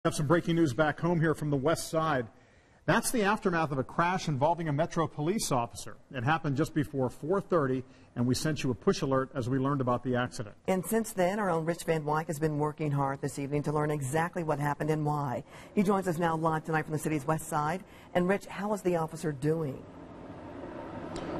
Have some breaking news back home here from the west side. That's the aftermath of a crash involving a Metro police officer. It happened just before 4:30, and we sent you a push alert as we learned about the accident. And since then, our own Rich Van Wyk has been working hard this evening to learn exactly what happened and why. He joins us now live tonight from the city's west side. And Rich, how is the officer doing?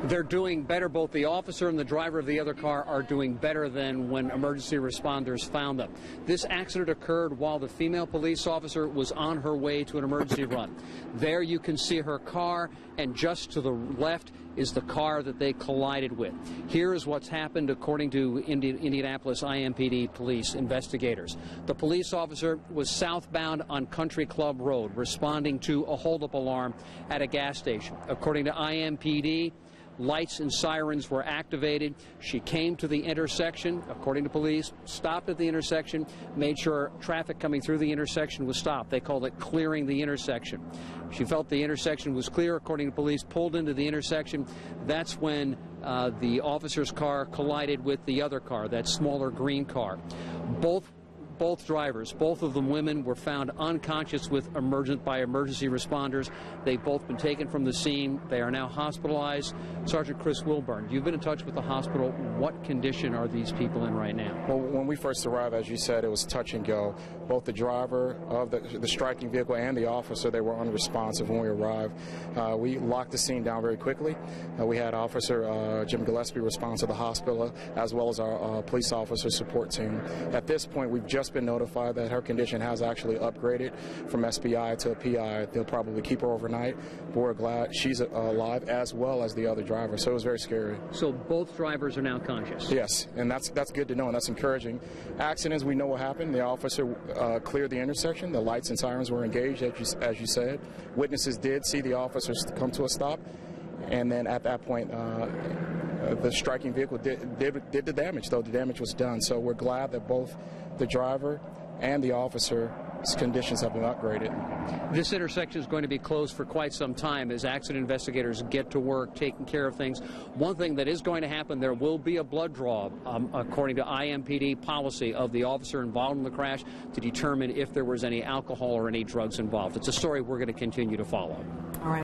They're doing better. Both the officer and the driver of the other car are doing better than when emergency responders found them. This accident occurred while the female police officer was on her way to an emergency run. There you can see her car, and just to the left is the car that they collided with. Here is what's happened according to Indianapolis IMPD police investigators. The police officer was southbound on Country Club Road responding to a holdup alarm at a gas station. According to IMPD, lights and sirens were activated. She came to the intersection, according to police, stopped at the intersection, made sure traffic coming through the intersection was stopped. They called it clearing the intersection. She felt the intersection was clear, according to police, pulled into the intersection. That's when the officer's car collided with the other car, that smaller green car. Both drivers, both of them women, were found unconscious by emergency responders. They've both been taken from the scene. They are now hospitalized. Sergeant Chris Wilburn, you've been in touch with the hospital. What condition are these people in right now? Well, when we first arrived, as you said, it was touch and go. Both the driver of the striking vehicle and the officer, they were unresponsive when we arrived. We locked the scene down very quickly. We had Officer Jim Gillespie respond to the hospital, as well as our police officer support team. At this point, we've just been notified that her condition has actually upgraded from SBI to a PI. They'll probably keep her overnight, but we're glad she's alive, as well as the other driver. So it was very scary. So both drivers are now conscious? Yes, and that's good to know, and that's encouraging. Accidents, we know what happened. The officer cleared the intersection. The lights and sirens were engaged, as you said. Witnesses did see the officers come to a stop, and then at that point, the striking vehicle did the damage, though the damage was done. So we're glad that both the driver and the officer's conditions have been upgraded. This intersection is going to be closed for quite some time as accident investigators get to work taking care of things. One thing that is going to happen, there will be a blood draw, according to IMPD policy, of the officer involved in the crash to determine if there was any alcohol or any drugs involved. It's a story we're going to continue to follow.